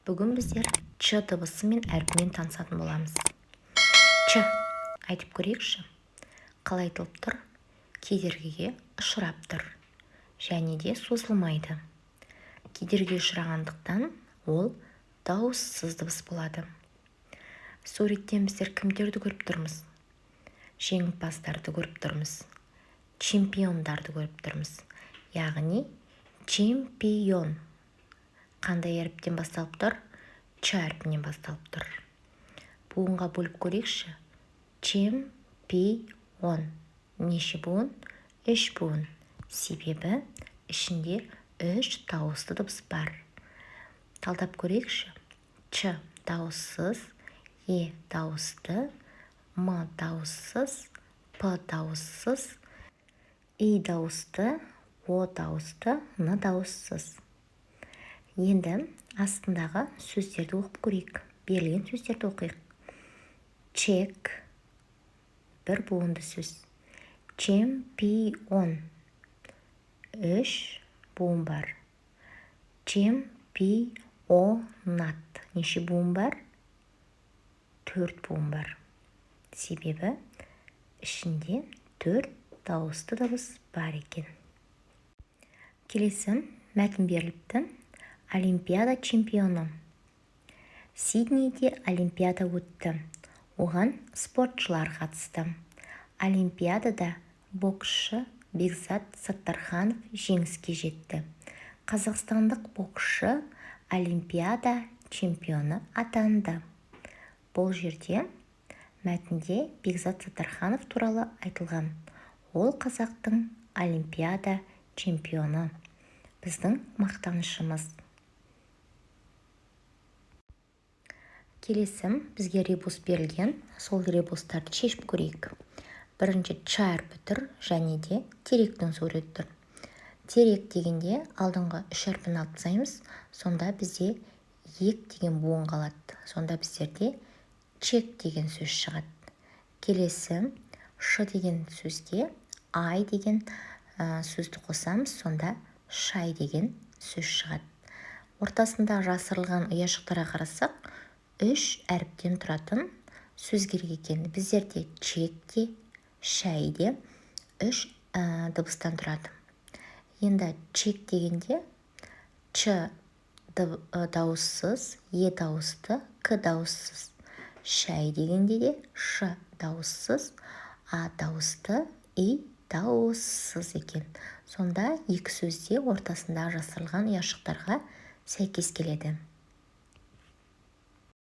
Бүгін біздер ч дыбысы мен әрпімен танысатын боламыз. Ч айтып көрейікші. Қалай айтылып тұр? Кедергіге ұшырап тұр. Және де созылмайды. Кедергіге ұшырағандықтан ол дауыссыз дыбыс болады. Суреттен біздер кімдерді көріп тұрмыз? Жеңімпаздарды көріп тұрмыз. Чемпиондарды көріп тұрмыз. Яғни чемпион. Қандай әріптен басталып тұр? Ч әрпінен басталып тұр. Буынға бөліп көрейікші. Чемпион. Неше буын? 3 буын. Себебі ішінде 3 дауысты дыбыс бар. Талдап көрейікші. Ч дауыссыз, Е дауысты, М дауыссыз, П дауыссыз, И дауысты, О дауысты, Н дауыссыз. Енді астындағы сөздерді оқып көрейік. Берілген сөздерді оқиық. Чек, бір буынды сөз. Чемпион, 3 буын бар. Чемпионат, неше буын бар? 4 буын бар. Себебі ішінде 4 дауысты дыбыс бар екен. Келесі мәтін беріліпті. Олимпиада чемпионы. Сиднейде олимпиада өтті. Оған спортшылар қатысты. Олимпиадада боксшы Бекзат Саттарханов жеңіске жетті. Қазақстандық боксшы олимпиада чемпионы атанды. Бұл жерде мәтінде Бекзат Саттарханов туралы айтылған. Ол қазақтың олимпиада чемпионы. Біздің мақтанышымыз. Келесі бізге ребус берілген. Сол ребустарды шешіп көрейік. Бірінші ч әрпі тұр және де теректің суреті тұр. Терек дегенде алдыңғы 3 әрпін алып тастаймыз. Сонда бізде ек деген буын қалады. Сонда біздерде чек деген сөз шығады. Келесі ш деген сөзге ай деген сөзді қосамыз. Сонда шай деген сөз шығады. Ортасында жасырылған ұяшықтарға қарасақ, 3 әріптен тұратын сөз керек екен. Біздерде чек те, шай де 3 дыбыстан тұрады. Енді чек дегенде ч дауыссыз, Е дауысты, К дауыссыз. Шай дегенде де ш дауыссыз, А дауысты, И дауыссыз екен. Сонда екі сөзде ортасында жасырылған ұяшықтарға сәйкес келеді.